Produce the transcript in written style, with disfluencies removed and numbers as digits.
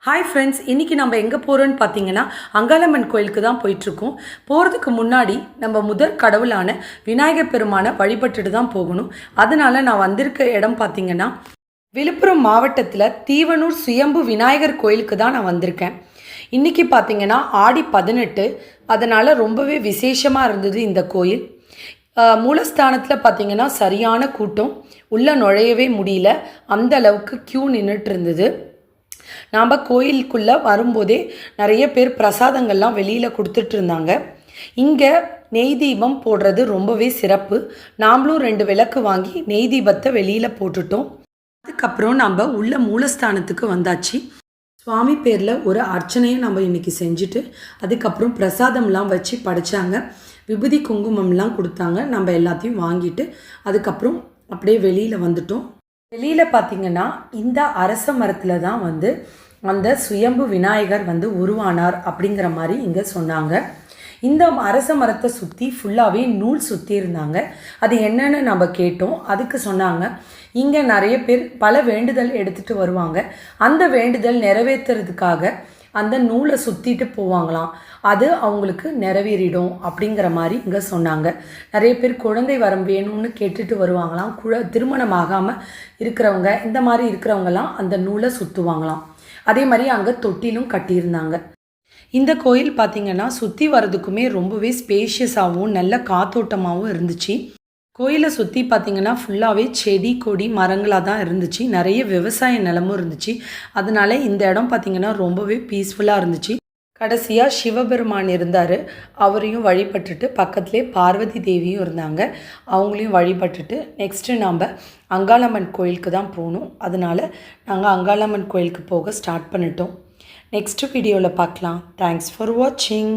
Hi friends, இன்றைக்கி நம்ம எங்கே போகிறோன்னு பார்த்தீங்கன்னா அங்காளம்மன் கோயிலுக்கு தான் போயிட்டுருக்கோம். போகிறதுக்கு முன்னாடி நம்ம முதற் கடவுளான விநாயகர் பெருமானை வழிபட்டுட்டு தான் போகணும். அதனால் நான் வந்திருக்க இடம் பார்த்திங்கன்னா விழுப்புரம் மாவட்டத்தில் தீவனூர் சுயம்பு விநாயகர் கோயிலுக்கு தான் நான் வந்திருக்கேன். இன்றைக்கி பார்த்திங்கன்னா ஆடி 18, அதனால் ரொம்பவே விசேஷமாக இருந்தது இந்த கோயில். மூலஸ்தானத்தில் பார்த்திங்கன்னா சரியான கூட்டம், உள்ளே நுழையவே முடியல, அந்த அளவுக்கு க்யூ நின்றுட்டு இருந்தது. நாம் கோயிலுக்குள்ளே வரும்போதே நிறைய பேர் பிரசாதங்கள்லாம் வெளியில் கொடுத்துட்டு இருந்தாங்க. இங்கே நெய் தீபம் போடுறது ரொம்பவே சிறப்பு. நாமளும் 2 விளக்கு வாங்கி நெய் தீபத்தை வெளியில் போட்டுட்டோம். அதுக்கப்புறம் நம்ம உள்ள மூலஸ்தானத்துக்கு வந்தாச்சு. சுவாமி பேரில் ஒரு அர்ச்சனையை நம்ம இன்றைக்கி செஞ்சுட்டு அதுக்கப்புறம் பிரசாதம்லாம் வச்சு படைச்சாங்க. விபூதி குங்குமம்லாம் கொடுத்தாங்க. நம்ம எல்லாத்தையும் வாங்கிட்டு அதுக்கப்புறம் அப்படியே வெளியில் வந்துட்டோம். வெளியில் பார்த்திங்கன்னா இந்த அரச மரத்தில் தான் அந்த சுயம்பு விநாயகர் உருவானார் அப்படிங்கிற மாதிரி இங்கே சொன்னாங்க. இந்த அரச மரத்தை சுற்றி ஃபுல்லாகவே நூல் சுற்றி இருந்தாங்க. அது என்னென்னு நம்ம கேட்டோம். அதுக்கு சொன்னாங்க, இங்கே நிறைய பேர் பல வேண்டுதல் எடுத்துகிட்டு வருவாங்க. அந்த வேண்டுதல் நிறைவேற்றுறதுக்காக அந்த நூலை சுற்றிட்டு போவாங்களாம். அது அவங்களுக்கு நிறைவேறிடும் அப்படிங்கிற மாதிரி இங்கே சொன்னாங்க. நிறைய பேர் குழந்தை வரம் வேணும்னு கேட்டுட்டு வருவாங்களாம். திருமணம் ஆகாமல் இருக்கிறவங்க, இந்த மாதிரி இருக்கிறவங்கலாம் அந்த நூலை சுற்றுவாங்களாம். அதே மாதிரி அங்கே தொட்டிலும் கட்டியிருந்தாங்க. இந்த கோயில் பார்த்திங்கன்னா சுற்றி வர்றதுக்குமே ரொம்பவே ஸ்பேஷியஸாகவும் நல்ல காத்தோட்டமாகவும் இருந்துச்சு. கோயிலை சுற்றி பார்த்திங்கன்னா ஃபுல்லாகவே செடி கொடி மரங்களாக தான் இருந்துச்சு. நிறைய விவசாய நிலமும் இருந்துச்சு. அதனால இந்த இடம் பார்த்திங்கன்னா ரொம்பவே பீஸ்ஃபுல்லாக இருந்துச்சு. கடைசியாக சிவபெருமான் இருந்தார். அவரையும் வழிபட்டுட்டு பக்கத்துலேயே பார்வதி தேவியும் இருந்தாங்க. அவங்களையும் வழிபட்டுட்டு நெக்ஸ்ட்டு நாம் அங்காளம்மன் கோயிலுக்கு தான் போகணும். அதனால் நாங்கள் அங்காளம்மன் கோயிலுக்கு போக ஸ்டார்ட் பண்ணிட்டோம். நெக்ஸ்ட் வீடியோவில் பார்க்கலாம். தேங்க்ஸ் ஃபார் வாட்சிங்.